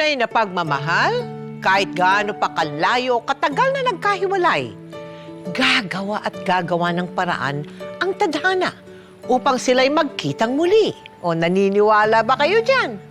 tunay na pagmamahal, kahit gaano pa kalayo o katagal na nagkahiwalay, gagawa at gagawa ng paraan ang tadhana upang sila'y magkitang muli. O naniniwala ba kayo dyan?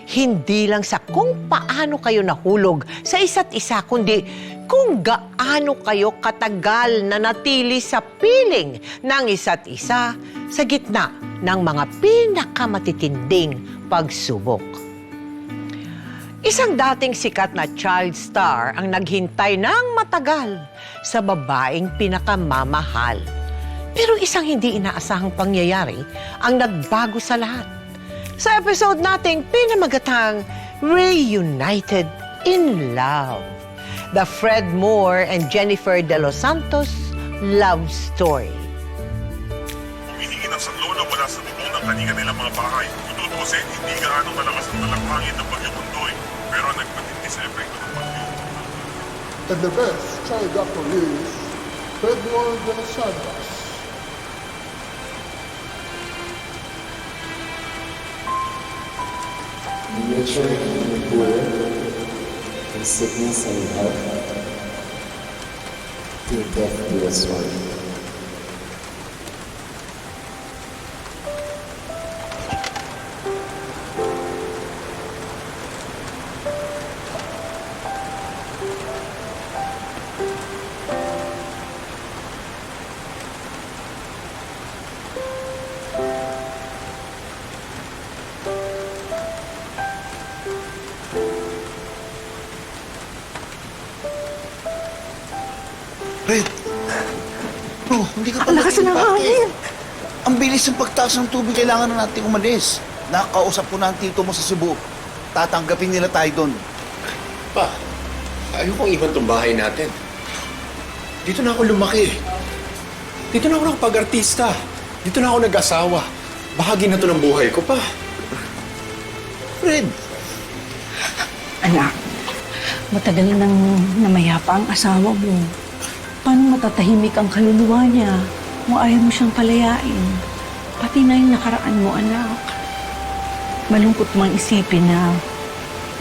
Hindi lang sa kung paano kayo nahulog sa isa't isa, kundi kung gaano kayo katagal na natili sa piling ng isa't isa sa gitna ng mga pinakamatitinding pagsubok. Isang dating sikat na child star ang naghintay ng matagal sa babaeng pinakamamahal. Pero isang hindi inaasahang pangyayari ang nagbago sa lahat. Sa episode nating pinamagatang Reunited in Love, the Fred Moore and Jennifer De Los Santos love story. Humihingi ng saklolo mula sa bubong ng kanilang nilang mga bahay. Kung tutusin, hindi gaano malakas ang talakhangin ng bagyong Undoy, pero nagpatindi sa epekto ng bagyo. And the best child actor is Pedro de los Santos. Nurture and poor in sickness and health, till death do us one. Red! Bro, hindi ka pa Ang lakas ng hangin. Ang bilis ng pagtaas ng tubig, kailangan na natin umalis. Nakakausap ko na ang tito mo sa Cebu. Tatanggapin nila tayo doon. Pa, ayaw kong iwan tong bahay natin. Dito na ako lumaki. Dito na ako nakapag-artista. Dito na ako nag-asawa. Bahagi na to ng buhay ko, pa. Fred! Anak, matagal nang namayapa ang asawa mo. Paano matatahimik ang kaluluwa niya kung ayaw mo siyang palayain? Pati na yung nakaraan mo, anak. Malungkot mang isipin na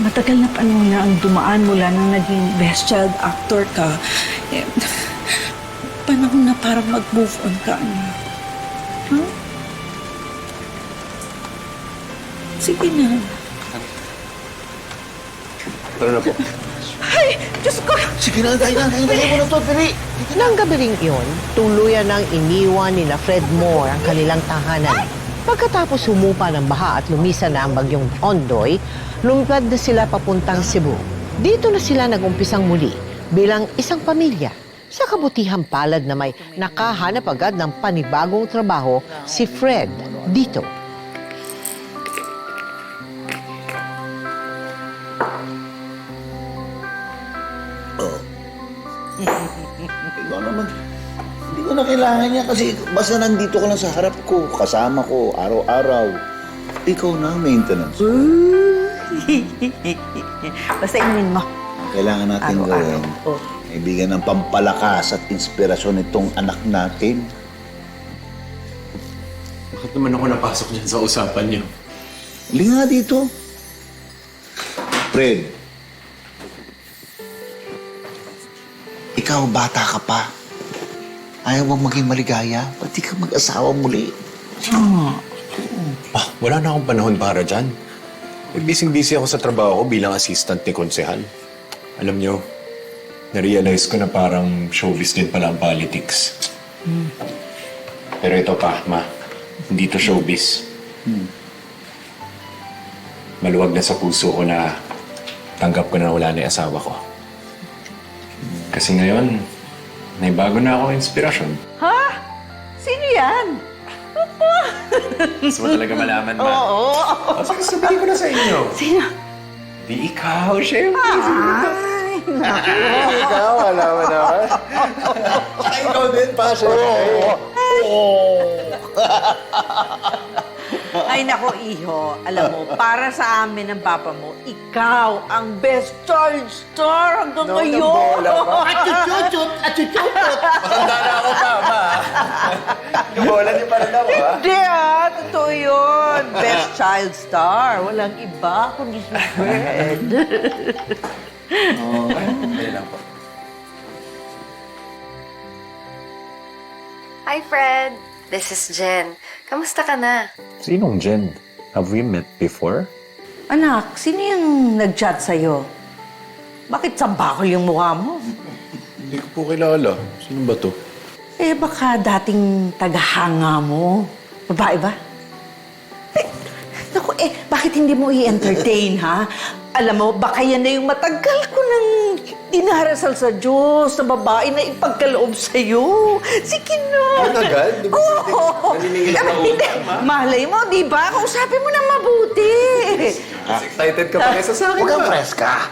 matagal na panahon na ang dumaan mula nang naging best child actor ka. Eh, panahon na para mag-move on ka, anak. Huh? Sige na. Tara na po. Ay, Diyos ko! Sige na, dahil mo na to, Piri! Nang gabi ring iyon, tuluyan ng iniwan ni na Fred Moore ang kanilang tahanan. Pagkatapos humupa ng baha at lumisan na ang bagyong Ondoy, lumipad na sila papuntang Cebu. Dito na sila nag-umpisang muli bilang isang pamilya. Sa kabutihang palad na may nakahanap agad ng panibagong trabaho si Fred dito. Ikaw naman, hindi ko na kailangan niya kasi basta nandito ka lang sa harap ko, kasama ko, araw-araw. Ikaw na, maintenance. Basta inumin mo. Kailangan natin Araw-araw. gawin. Ibigyan ng pampalakas at inspirasyon itong anak natin. Bakit naman ako napasok dyan sa usapan niyo? Hindi nga dito. Fred, ikaw bata ka pa. Ayaw bang maging maligaya? Ba't di ka mag-asawa muli? Pa, wala na akong panahon para dyan. Busy-busy ako sa trabaho ko bilang assistant ni Konsehal. Alam niyo, na-realize ko na parang showbiz din pala ang politics. Pero ito pa, ma, hindi to showbiz. Maluwag na sa puso ko na tanggap ko na wala na yung asawa ko. Kasi ngayon, may bago na akong inspirasyon. Ha? Sino yan? Gusto mo talaga malaman, ma? Oo. Sige, sabihin ko na sa inyo. Sino? Di ikaw, syempre. Ay, Ikaw, wala mo naman. Ay, ikaw din pa, syempre. Ay nako, iho. Alam mo, para sa amin ng papa mo, ikaw ang best child star hanggang ngayon. Achuchuchut! Achuchuchut! Matanda na ako, Mama. Yung bola niyo pa rin ako, ha? Hindi totoo yun. Best child star. Walang iba kundi si Fred. Ayun lang po. Hi, Fred. This is Jen. Kamusta ka na? Sinong Jen? Have we met before? Anak, sino yung nag-chat sa'yo? Bakit sambakol yung mukha mo? Hindi ko po kilala. Sino ba to? Eh, baka dating tagahanga mo. Babae ba? Naku, bakit hindi mo i-entertain, ha? Alam mo, baka yan na yung matagal ko nang dinarasal sa Diyos na babae na ipagkaloob sa'yo. Sige na. Matagal? Di ba naniningil na utang, ha? Malay mo, di ba? Kausapin mo na mabuti. Mas excited ka pa kaysa sa akin, Huwag kang Ma. preska.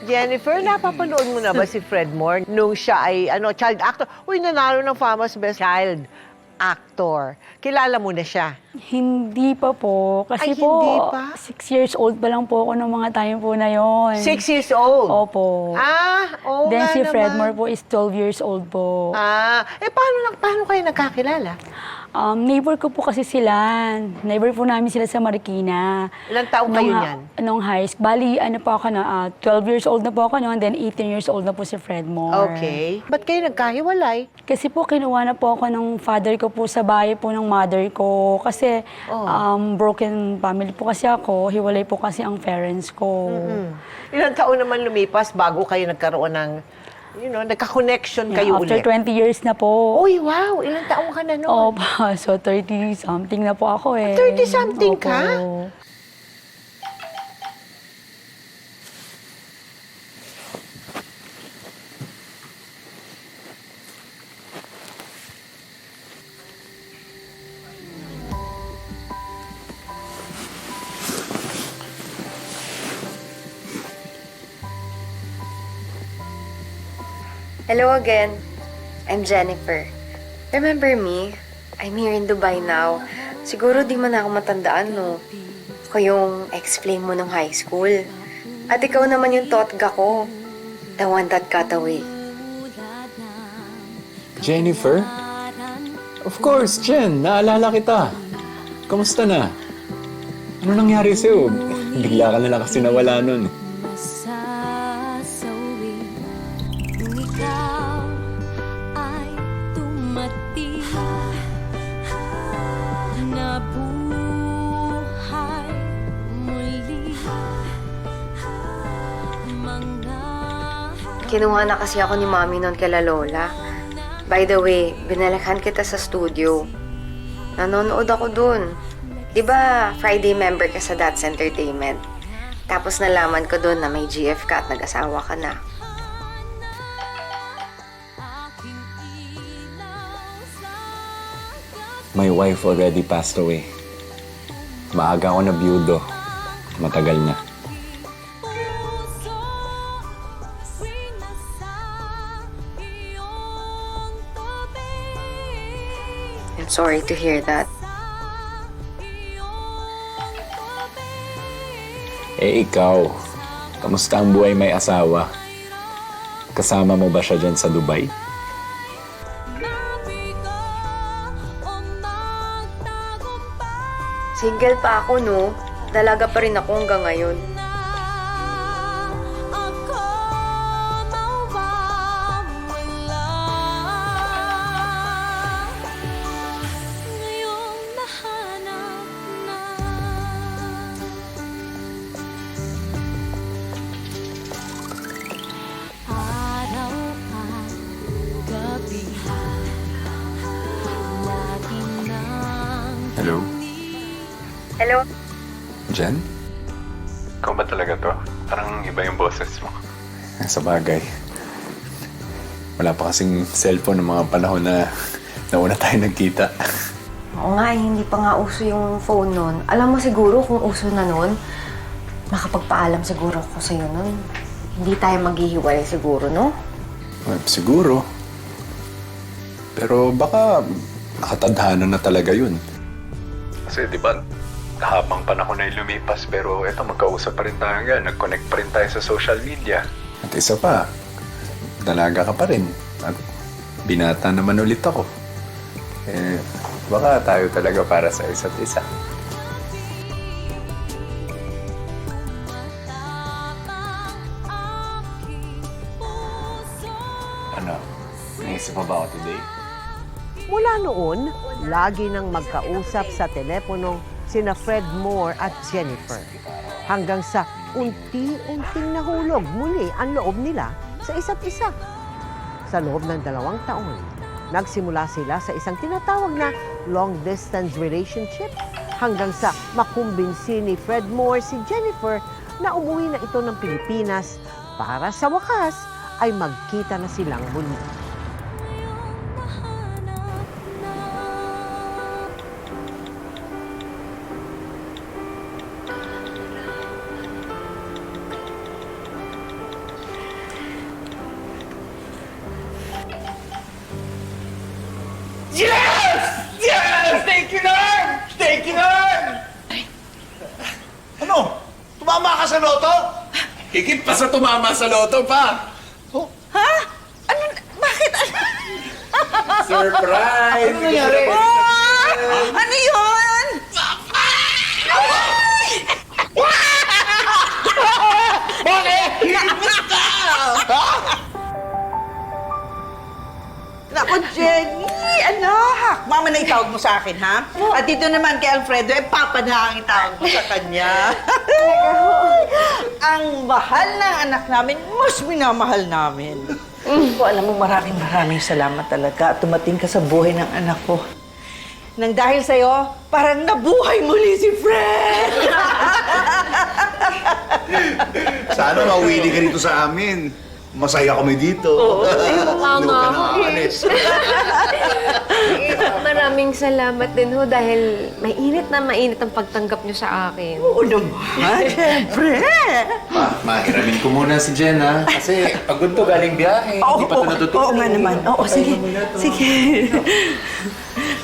Jennifer, napapanood mo na ba si Fred Moore nung siya ay child actor? Uy, nanalo ng Famous Best Child Actor. Kilala mo na siya. Hindi pa po. Kasi Ay, po, hindi pa? 6 years old pa lang po ako nung mga time po na yon. 6 years old? Opo. Oo Then nga si Fred naman. Moore po is 12 years old po. Paano kayo nagkakilala? Neighbor ko po kasi sila. Neighbor po namin sila sa Marikina. Ilang taong kayo niyan? Nung high school. Bali, 12 years old na po ako noon, then 18 years old na po si Fred Moore. Okay. Ba't kayo nagkahiwalay? Kasi po, kinuha na po ako ng father ko po sa bahay po ng mother ko. Kasi broken family po kasi ako. Hiwalay po kasi ang parents ko. Ilang taon naman lumipas bago kayo nagkaroon ng, nagka-connection kayo After ulit? 20 years na po. Uy, wow! Ilang taong ka na noon? Opo, so 30-something na po ako eh. 30-something ka? Opo. Hello again. I'm Jennifer. Remember me? I'm here in Dubai now. Siguro di mo na ako matandaan, no? Ako yung explain mo nung high school. At ikaw naman yung totga ko. The one that got away. Jennifer? Of course, Jen. Naalala kita. Kamusta na? Ano nangyari sa'yo? Bigla ka na lang kasi nawala nun. masasawi kung ikaw ay tumating na buhay muli mga Kinuha na kasi ako ni Mami noon kay Lola. By the way, binalakhan kita sa studio. Nanonood ako dun. Diba, Friday member ka sa That's Entertainment? Tapos nalaman ko dun na may GF ka at nag-asawa ka na. My wife already passed away. Maaga ako na biyudo. Matagal na. I'm sorry to hear that. Eh ikaw, kamusta ang buhay may asawa? Kasama mo ba siya dyan sa Dubai? Single pa ako, no? Dalaga pa rin ako hanggang ngayon. Hello? Hello? Jen? Ikaw ba talaga to? Parang iba yung boses mo. Sa bagay. Wala pa kasing cellphone ng mga panahon na nauna tayo nagkita. Oo nga, hindi pa nga uso yung phone nun. Alam mo siguro kung uso na nun, nakapagpaalam siguro ako sa'yo nun. Hindi tayo maghihiwalay siguro, no? Well, siguro. Pero baka nakatadhana na talaga yun. Kasi di ba, habang panahon ay lumipas pero eto, magkausap pa rin tayo nga, nag-connect pa rin tayo sa social media. At isa pa, dalaga ka pa rin. At binata naman ulit ako. Eh, baka tayo talaga para sa isa't isa. Ano? Naisip mo ba ako today? Mula noon, lagi nang magkausap sa telepono sina Fred Moore at Jennifer. Hanggang sa unti-unting nahulog muli ang loob nila sa isa't isa. Sa loob ng 2 taon, nagsimula sila sa isang tinatawag na long-distance relationship hanggang sa makumbinsi ni Fred Moore si Jennifer na umuwi na ito ng Pilipinas para sa wakas ay magkita na silang muli. Ano? Tumama ka sa loto? Higit pa sa tumama sa loto pa! Ha? Ano? Bakit? Surprise! Ano nangyari? Ano yun? Naku, Jenny! Anak! Mama na itawag mo sa akin, ha? At dito naman kay Alfredo, Papa na ang itawag mo sa kanya. Ang mahal ng anak namin, mas minamahal namin. Alam mo, maraming salamat talaga at tumating ka sa buhay ng anak ko. Nang dahil sa'yo, parang nabuhay muli si Fred! Sana mawili ka dito sa amin. Masaya kami dito. Mama. Huwag ka na aalis. Maraming salamat din ho dahil mainit ang pagtanggap niyo sa akin. Oo naman, siyempre! Mahiramin ko muna si Jen, ha? Kasi pagod to galing biyahe. Hindi pa ito natutulog. Oo nga naman. Oo, sige. Sige.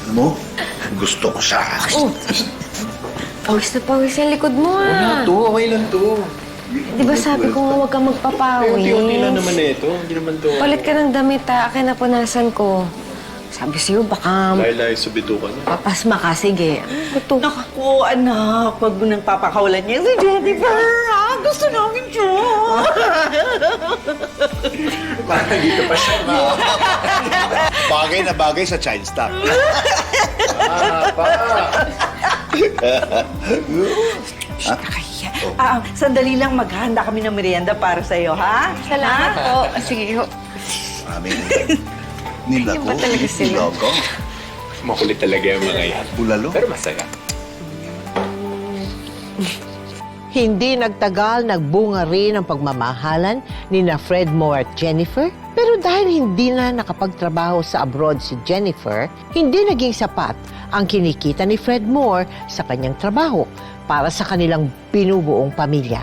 Alam mo, gusto ko siya. Pawis na pawis ang likod mo Wala to, okay lang to. Di ba sabi ko nga huwag kang magpapawis? Unti-unti lang naman ito. Hindi naman to. Palit ka ng damit ha, akin na punasan ko. Sabi sa'yo, baka Laylay, subito ka na. papasma ka. Sige. Ito. Naku, anak, huwag mo nang papakawalan niya si Jennifer. Gusto namin siya. Parang dito pa siya. Bagay na bagay sa child stock. Sandali lang, maghahanda kami ng merienda para sa'yo, ha? Salamat po. Sige ho. Amin. Nilago. Iba talaga sila. Nilago. Makulit talaga yung mga yan. Bulalo. Pero masaya. Hindi nagtagal, nagbunga rin ang pagmamahalan ni na Fred Moore at Jennifer. Pero dahil hindi na nakapagtrabaho sa abroad si Jennifer, hindi naging sapat ang kinikita ni Fred Moore sa kanyang trabaho para sa kanilang binubuong pamilya.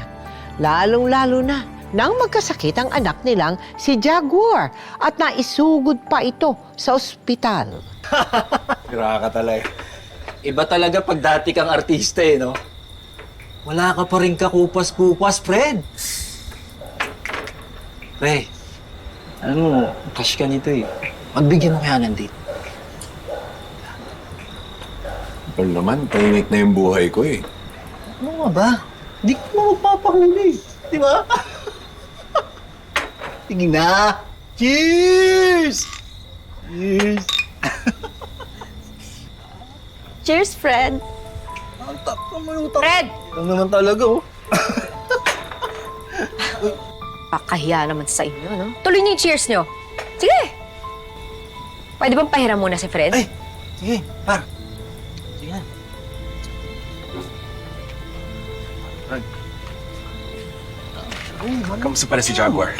Lalong-lalo na nang magkasakit ang anak nilang si Jaguar at naisugod pa ito sa ospital. Gra ka talaga. Iba talaga pag dati kang artista eh, no? Wala ka pa rin kakupas-kupas, Fred. Pre, alam mo, cash ka nito eh. Magbigyan mo kaya ng date. Pero naman, tahimik na yung buhay ko eh. Ano nga ba? Di ko mo magpapahuli. Di ba? Sige na. Cheers! Cheers! Cheers, Fred. Ang tap naman yung tap. Fred! Ano naman talaga, oh. Pakahiya naman sa inyo, no? Tuloy niyo yung cheers niyo. Sige! Pwede bang pahiram muna si Fred? Ay, sige, par. Sige na. Kamusta pala si Jaguar?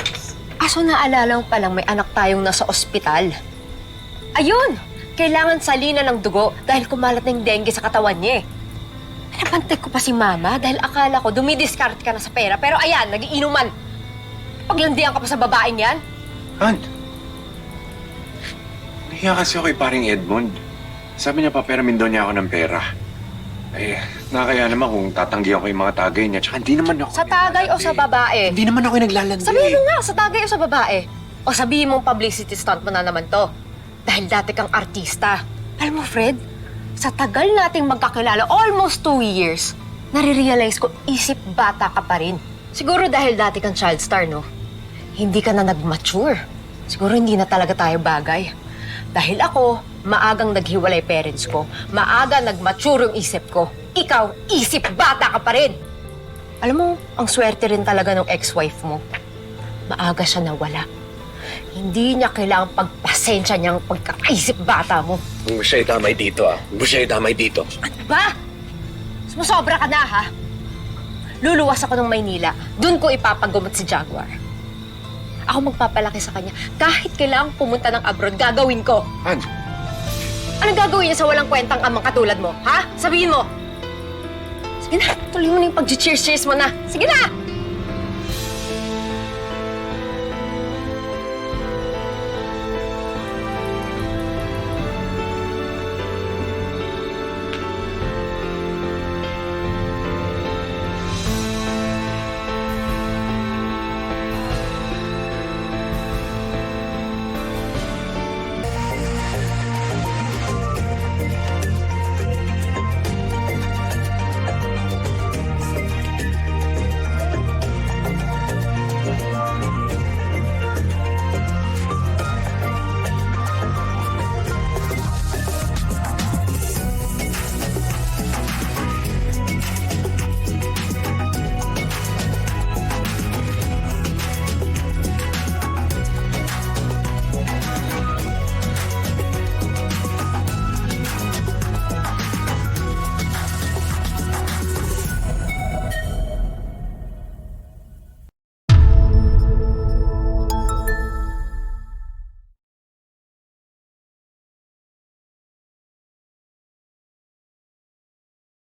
Aso naalala mo palang may anak tayong nasa ospital. Ayun! Kailangan salina ng dugo dahil kumalat na yung dengue sa katawan niya. Napantay ko pa si Mama dahil akala ko dumidiskarte ka na sa pera. Pero ayan, nagiinuman. Paglandian ka pa sa babaeng yan. Han, nahiya kasi ako kay paring Edmond. Sabi niya paperamin daw niya ako ng pera. Eh, nakakaya naman kung tatanggihan ko yung mga tagay niya. Tsaka hindi naman ako... Sa tagay o sa babae? Hindi naman ako naglalandi. Sabihin mo nga, sa tagay o sa babae? O sabihin mong publicity stunt mo na naman to. Dahil dati kang artista. Alam mo, Fred, sa tagal nating magkakilala, almost 2 years, nare-realize ko, isip bata ka pa rin. Siguro dahil dati kang child star, no? Hindi ka na nag-mature. Siguro hindi na talaga tayo bagay. Dahil ako, maagang naghiwalay parents ko. Maaga nag-mature yung isip ko. Ikaw, isip bata ka pa rin. Alam mo, ang swerte rin talaga ng ex-wife mo. Maaga siya nawala. Hindi niya kailangang pagpasensya niyang pagkakaisip bata mo. Huwag mo siya itamay dito, ah. Huwag mo siya itamay dito. Ano ba? Sumusobra ka na, ha? Luluwas ako ng Maynila. Doon ko ipapagumot si Jaguar. Ako magpapalaki sa kanya. Kahit kailangang pumunta ng abroad, gagawin ko. Han? Anong gagawin niya sa walang kwentang amang katulad mo, ha? Sabihin mo. Sige na, tuloy mo na yung pag-cheers-cheers mo na. Sige na!